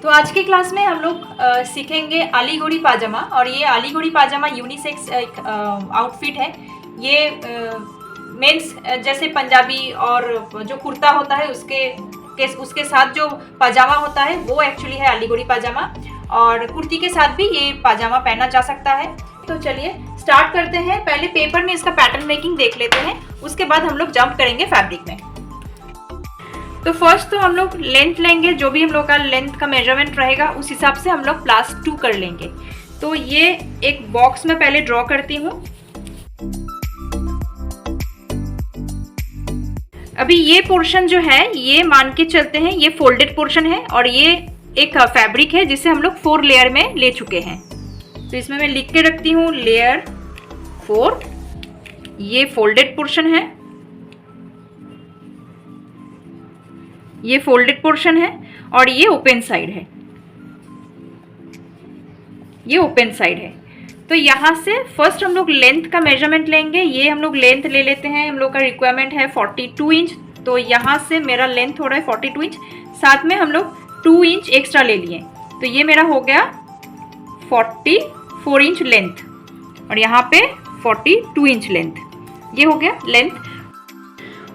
तो आज की क्लास में हम लोग सीखेंगे अलीगढ़ी पाजामा। और ये अलीगढ़ी पाजामा यूनिसेक्स एक आउटफिट है। ये मेंस जैसे पंजाबी और जो कुर्ता होता है उसके साथ जो पाजामा होता है वो एक्चुअली है अलीगढ़ी पाजामा। और कुर्ती के साथ भी ये पाजामा पहना जा सकता है। तो चलिए स्टार्ट करते हैं। पहले पेपर में इसका पैटर्न मेकिंग देख लेते हैं, उसके बाद हम लोग जंप करेंगे फैब्रिक में। तो फर्स्ट तो हम लोग लेंथ लेंगे, जो भी हम लोग का लेंथ का मेजरमेंट रहेगा उस हिसाब से हम लोग +2 कर लेंगे। तो ये एक बॉक्स में पहले ड्रॉ करती हूँ। अभी ये पोर्शन जो है ये मान के चलते हैं ये फोल्डेड पोर्शन है और ये एक फैब्रिक है जिसे हम लोग 4 लेयर में ले चुके हैं। तो इसमें मैं लिख के रखती हूँ लेयर 4। ये फोल्डेड पोर्शन है, ये फोल्डेड पोर्शन है और ये ओपन साइड है, ये ओपन साइड है। तो यहाँ से फर्स्ट हम लोग लेंथ का मेजरमेंट लेंगे। ये हम लोग लेंथ ले लेते हैं, हम लोग का रिक्वायरमेंट है 42 इंच। तो यहाँ से मेरा लेंथ हो रहा है 42 इंच, साथ में हम लोग 2 इंच एक्स्ट्रा ले लिए। तो ये मेरा हो गया 44 इंच लेंथ और यहाँ पे 42 इंच लेंथ, ये हो गया लेंथ।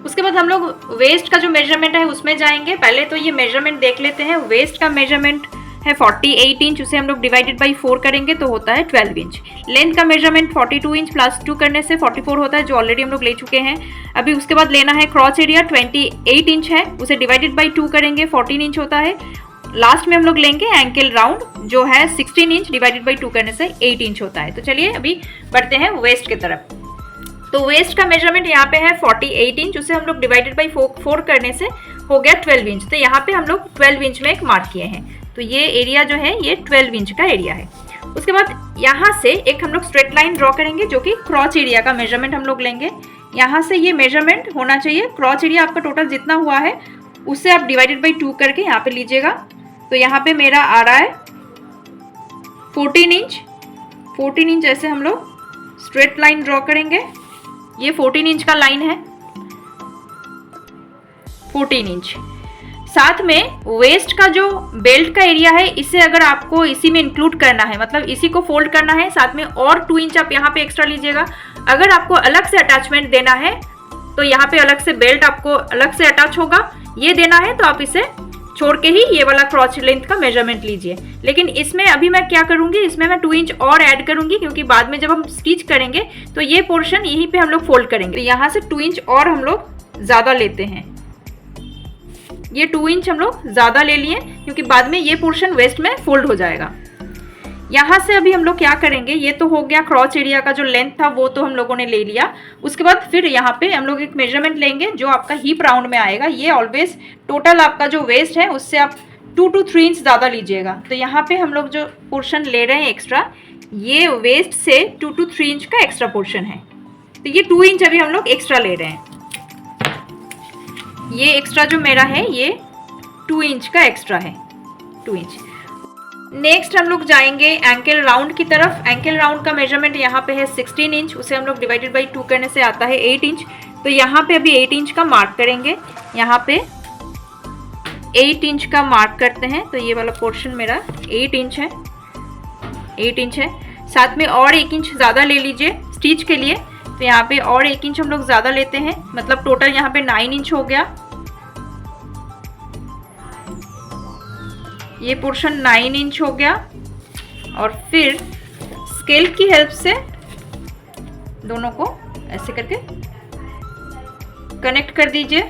उसके बाद हम लोग वेस्ट का जो मेजरमेंट है उसमें जाएंगे। पहले तो ये मेजरमेंट देख लेते हैं। वेस्ट का मेजरमेंट है 48 इंच, उसे हम लोग डिवाइडेड बाई 4 करेंगे तो होता है 12 इंच। लेंथ का मेजरमेंट 42 इंच +2 करने से 44 होता है, जो ऑलरेडी हम लोग ले चुके हैं। अभी उसके बाद लेना है क्रॉच एरिया 28 इंच है, उसे डिवाइडेड बाई 2 करेंगे 14 इंच होता है। लास्ट में हम लोग लेंगे एंकल राउंड जो है 16 इंच, डिवाइडेड बाई 2 करने से 8 इंच होता है। तो चलिए अभी बढ़ते हैं वेस्ट की तरफ। तो वेस्ट का मेजरमेंट यहाँ पे है 48 इंच, उसे हम लोग डिवाइडेड बाई 4 करने से हो गया 12 इंच। तो यहाँ पे हम लोग 12 इंच में एक मार्क किए हैं। तो ये एरिया जो है ये 12 इंच का एरिया है। उसके बाद यहाँ से एक हम लोग स्ट्रेट लाइन ड्रॉ करेंगे जो कि क्रॉच एरिया का मेजरमेंट हम लोग लेंगे। यहाँ से ये मेजरमेंट होना चाहिए, क्रॉच एरिया आपका टोटल जितना हुआ है उससे आप डिवाइडेड बाई 2 करके यहाँ पे लीजिएगा। तो यहाँ पे मेरा आ रहा है 14 इंच। 14 इंच ऐसे हम लोग स्ट्रेट लाइन ड्रॉ करेंगे। ये 14 इंच का लाइन है, 14 इंच। साथ में वेस्ट का जो बेल्ट का एरिया है इसे अगर आपको इसी में इंक्लूड करना है, मतलब इसी को फोल्ड करना है, साथ में और 2 इंच आप यहाँ पे एक्स्ट्रा लीजिएगा। अगर आपको अलग से अटैचमेंट देना है तो यहाँ पे अलग से बेल्ट आपको अलग से अटैच होगा, ये देना है तो आप इसे छोड़ के ही ये वाला क्रॉच लेंथ का मेजरमेंट लीजिए। लेकिन इसमें अभी मैं क्या करूंगी, इसमें मैं 2 इंच और ऐड करूंगी क्योंकि बाद में जब हम स्टिच करेंगे तो ये पोर्शन यहीं पे हम लोग फोल्ड करेंगे। तो यहाँ से 2 इंच और हम लोग ज़्यादा लेते हैं। ये 2 इंच हम लोग ज़्यादा ले लिए क्योंकि बाद में ये पोर्शन वेस्ट में फोल्ड हो जाएगा। यहाँ से अभी हम लोग क्या करेंगे, ये तो हो गया क्रॉच एरिया का जो लेंथ था वो तो हम लोगों ने ले लिया। उसके बाद फिर यहाँ पे हम लोग एक मेजरमेंट लेंगे जो आपका हिप राउंड में आएगा। ये ऑलवेज टोटल आपका जो वेस्ट है उससे आप 2 to 3 इंच ज़्यादा लीजिएगा। तो यहाँ पे हम लोग जो पोर्शन ले रहे हैं एक्स्ट्रा, ये वेस्ट से 2 to 3 इंच का एक्स्ट्रा पोर्शन है। तो ये 2 इंच अभी हम लोग एक्स्ट्रा ले रहे हैं। ये एक्स्ट्रा जो मेरा है ये 2 इंच का एक्स्ट्रा है, 2 इंच। नेक्स्ट हम लोग जाएंगे एंकल राउंड की तरफ। एंकल राउंड का मेजरमेंट यहाँ पे है 16 इंच, उसे हम लोग डिवाइडेड बाई 2 करने से आता है 8 इंच। तो यहाँ पे अभी 8 इंच का मार्क करेंगे। यहाँ पे 8 इंच का मार्क करते हैं। तो ये वाला पोर्शन मेरा 8 इंच है, 8 इंच है। साथ में और 1 इंच ज़्यादा ले लीजिए स्टिच के लिए। तो यहाँ पे और 1 इंच हम लोग ज़्यादा लेते हैं, मतलब टोटल यहाँ पे 9 इंच हो गया। ये पोर्शन 9 इंच हो गया। और फिर स्केल की हेल्प से दोनों को ऐसे करके कनेक्ट कर दीजिए।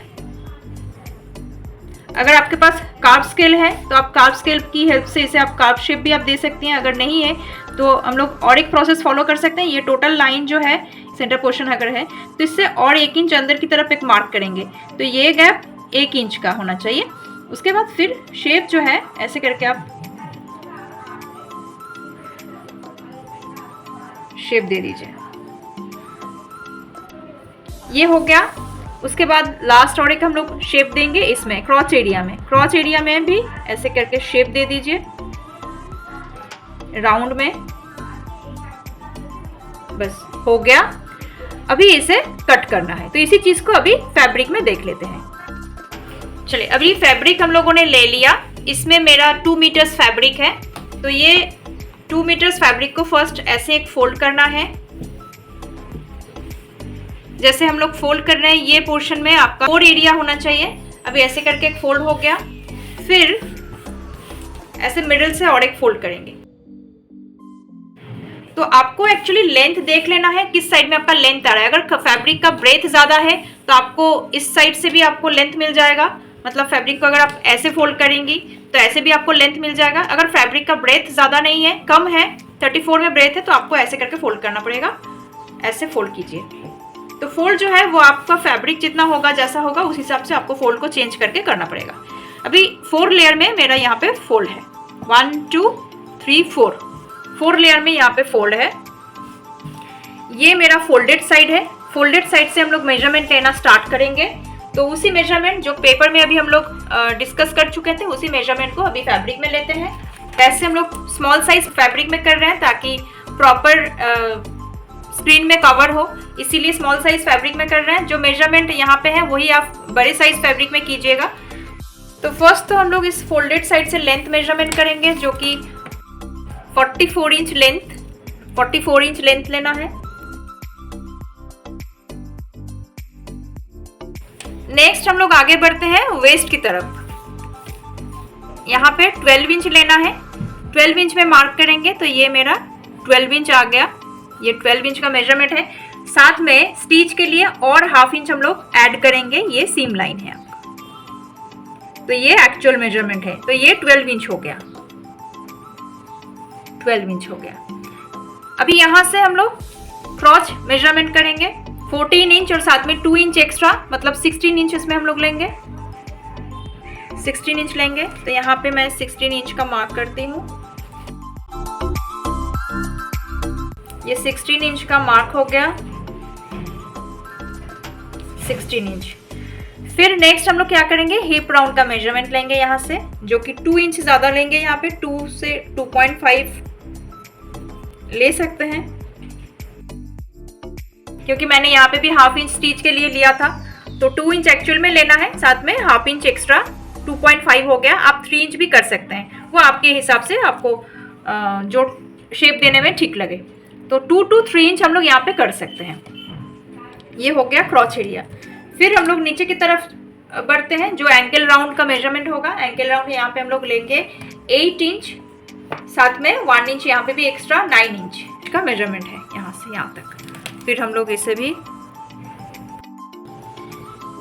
अगर आपके पास कार्ब स्केल है तो आप कार्ब स्केल की हेल्प से इसे आप कार्ब शेप भी आप दे सकती हैं। अगर नहीं है तो हम लोग और एक प्रोसेस फॉलो कर सकते हैं। ये टोटल लाइन जो है सेंटर पोर्शन अगर है तो इससे और 1 इंच अंदर की तरफ एक मार्क करेंगे। तो ये गैप 1 इंच का होना चाहिए। उसके बाद फिर शेप जो है ऐसे करके आप शेप दे दीजिए। ये हो गया। उसके बाद लास्ट और एक हम लोग शेप देंगे इसमें क्रॉच एरिया में। क्रॉच एरिया में भी ऐसे करके शेप दे दीजिए राउंड में। बस हो गया। अभी इसे कट करना है। तो इसी चीज को अभी फैब्रिक में देख लेते हैं। चलिए अभी फैब्रिक हम लोगों ने ले लिया। इसमें मेरा 2 मीटर्स फैब्रिक है, तो ये 2 मीटर्स फैब्रिक को फर्स्ट ऐसे एक फोल्ड करना है। जैसे हम लोग फोल्ड कर रहे हैं, ये पोर्शन में आपका 4 एरिया होना चाहिए। अभी ऐसे करके एक फोल्ड हो गया, फिर ऐसे मिडिल से और एक फोल्ड करेंगे। तो आपको एक्चुअली लेंथ देख लेना है किस साइड में आपका लेंथ आ रहा है। अगर फैब्रिक का ब्रेथ ज्यादा है तो आपको इस साइड से भी आपको लेंथ मिल जाएगा, मतलब फैब्रिक को अगर आप ऐसे फोल्ड करेंगी तो ऐसे भी आपको लेंथ मिल जाएगा। अगर फैब्रिक का ब्रेथ ज्यादा नहीं है, कम है, 34 में ब्रेथ है, तो आपको ऐसे करके फोल्ड करना पड़ेगा। ऐसे फोल्ड कीजिए। तो फोल्ड जो है वो आपका फैब्रिक जितना होगा, जैसा होगा, उस हिसाब से आपको फोल्ड को चेंज करके करना पड़ेगा। अभी 4 लेयर में मेरा यहाँ पे फोल्ड है, 1 2 3 4 लेयर में यहाँ पे फोल्ड है। ये मेरा फोल्डेड साइड है। फोल्डेड साइड से हम लोग मेजरमेंट लेना स्टार्ट करेंगे। तो उसी मेजरमेंट जो पेपर में अभी हम लोग डिस्कस कर चुके थे, उसी मेजरमेंट को अभी फैब्रिक में लेते हैं। ऐसे हम लोग स्मॉल साइज फैब्रिक में कर रहे हैं ताकि प्रॉपर स्क्रीन में कवर हो, इसीलिए स्मॉल साइज फैब्रिक में कर रहे हैं। जो मेजरमेंट यहाँ पे है वही आप बड़े साइज फैब्रिक में कीजिएगा। तो फर्स्ट तो हम लोग इस फोल्डेड साइड से लेंथ मेजरमेंट करेंगे, जो कि 44 इंच लेंथ, 44 इंच लेंथ लेना है। नेक्स्ट हम लोग आगे बढ़ते हैं वेस्ट की तरफ। यहाँ पे 12 इंच लेना है। 12 इंच में मार्क करेंगे, तो ये मेरा 12 इंच आ गया। ये 12 इंच का मेजरमेंट है। साथ में स्टिच के लिए और हाफ इंच हम लोग ऐड करेंगे, ये सीम लाइन है आपका। तो ये एक्चुअल मेजरमेंट है। तो ये 12 इंच हो गया, 12 इंच हो गया। अभी यहां से हम लोग क्रॉच मेजरमेंट करेंगे, 14 इंच और साथ में 2 इंच एक्स्ट्रा, मतलब 16 इंच इसमें हम लोग लेंगे, 16 इंच लेंगे। तो यहाँ पे मैं 16 इंच का मार्क करती हूँ। ये 16 इंच का मार्क हो गया, 16 इंच। फिर नेक्स्ट हम लोग क्या करेंगे, हिप राउंड का मेजरमेंट लेंगे यहाँ से, जो कि 2 इंच ज्यादा लेंगे। यहाँ पे 2 से 2.5 ले सकते हैं, क्योंकि मैंने यहाँ पे भी हाफ इंच स्टिच के लिए लिया था। तो 2 इंच एक्चुअल में लेना है, साथ में हाफ इंच एक्स्ट्रा, 2.5 हो गया। आप 3 इंच भी कर सकते हैं, वो आपके हिसाब से, आपको जो शेप देने में ठीक लगे। तो 2 to 3 इंच हम लोग यहाँ पे कर सकते हैं। ये हो गया क्रॉच एरिया। फिर हम लोग नीचे की तरफ बढ़ते हैं, जो एंकल राउंड का मेजरमेंट होगा। एंकल राउंड यहाँ पे हम लोग लेंगे 8 इंच, साथ में 1 इंच यहाँ पे भी एक्स्ट्रा, 9 इंच का मेजरमेंट है यहाँ से यहाँ तक। फिर हम लोग इसे भी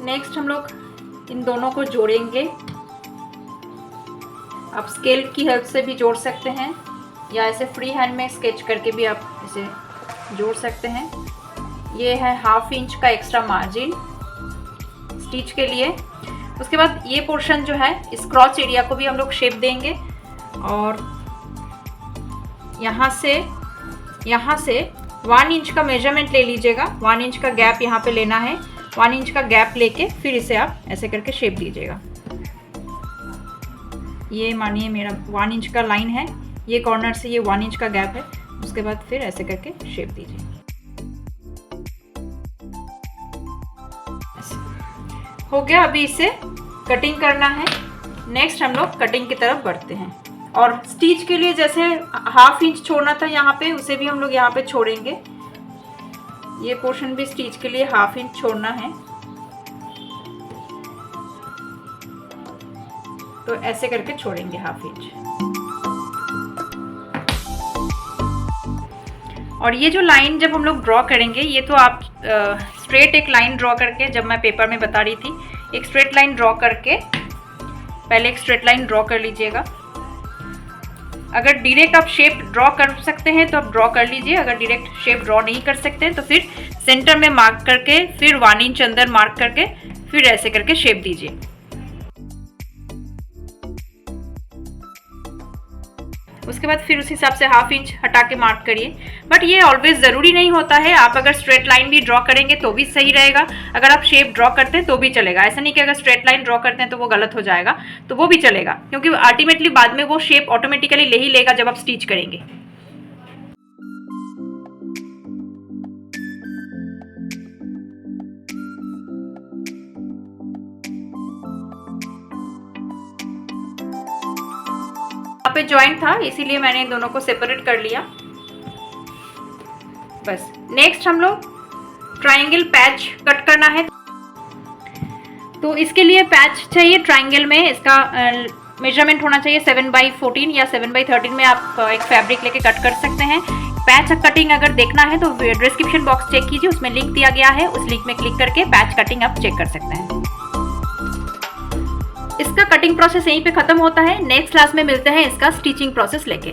नेक्स्ट हम लोग इन दोनों को जोड़ेंगे। आप स्केल की हेल्प से भी जोड़ सकते हैं, या ऐसे फ्री हैंड में स्केच करके भी आप इसे जोड़ सकते हैं। ये है हाफ इंच का एक्स्ट्रा मार्जिन स्टिच के लिए। उसके बाद ये पोर्शन जो है, इस क्रॉच एरिया को भी हम लोग शेप देंगे। और यहाँ से 1 इंच का मेजरमेंट ले लीजिएगा। 1 इंच का गैप यहाँ पे लेना है। 1 इंच का गैप लेके फिर इसे आप ऐसे करके शेप दीजिएगा। ये मानिए मेरा 1 इंच का लाइन है, ये कॉर्नर से ये 1 इंच का गैप है। उसके बाद फिर ऐसे करके शेप दीजिए। हो गया। अभी इसे कटिंग करना है। नेक्स्ट हम लोग कटिंग की तरफ बढ़ते हैं। और स्टिच के लिए जैसे हाफ इंच छोड़ना था यहाँ पे, उसे भी हम लोग यहाँ पे छोड़ेंगे। ये पोर्शन भी स्टिच के लिए हाफ इंच छोड़ना है। तो ऐसे करके छोड़ेंगे हाफ इंच। और ये जो लाइन जब हम लोग ड्रॉ करेंगे, ये तो आप स्ट्रेट एक लाइन ड्रॉ करके, जब मैं पेपर में बता रही थी, एक स्ट्रेट लाइन ड्रॉ करके, पहले एक स्ट्रेट लाइन ड्रॉ कर लीजिएगा। अगर डायरेक्ट आप शेप ड्रॉ कर सकते हैं तो आप ड्रॉ कर लीजिए। अगर डायरेक्ट शेप ड्रॉ नहीं कर सकते हैं तो फिर सेंटर में मार्क करके, फिर 1 इंच अंदर मार्क करके, फिर ऐसे करके शेप दीजिए। उसके बाद फिर उस हिसाब से हाफ इंच हटा के मार्क करिए। बट ये ऑलवेज ज़रूरी नहीं होता है। आप अगर स्ट्रेट लाइन भी ड्रॉ करेंगे तो भी सही रहेगा, अगर आप शेप ड्रॉ करते हैं तो भी चलेगा। ऐसा नहीं कि अगर स्ट्रेट लाइन ड्रॉ करते हैं तो वो गलत हो जाएगा, तो वो भी चलेगा, क्योंकि अल्टीमेटली बाद में वो शेप ऑटोमेटिकली ले ही लेगा जब आप स्टिच करेंगे। यहाँ पे जॉइंट था इसीलिए मैंने दोनों को सेपरेट कर लिया। बस नेक्स्ट हम लोग ट्रायंगल पैच कट करना है। तो इसके लिए पैच चाहिए ट्रायंगल में, इसका मेजरमेंट होना चाहिए 7/14 या 7/13 में आप एक फैब्रिक लेके कट कर सकते हैं। पैच कटिंग अगर देखना है तो डिस्क्रिप्शन बॉक्स चेक कीजिए, उसमें लिंक दिया गया है, उस लिंक में क्लिक करके पैच कटिंग आप चेक कर सकते हैं। इसका कटिंग प्रोसेस यहीं पे खत्म होता है। नेक्स्ट क्लास में मिलते हैं इसका स्टिचिंग प्रोसेस लेके।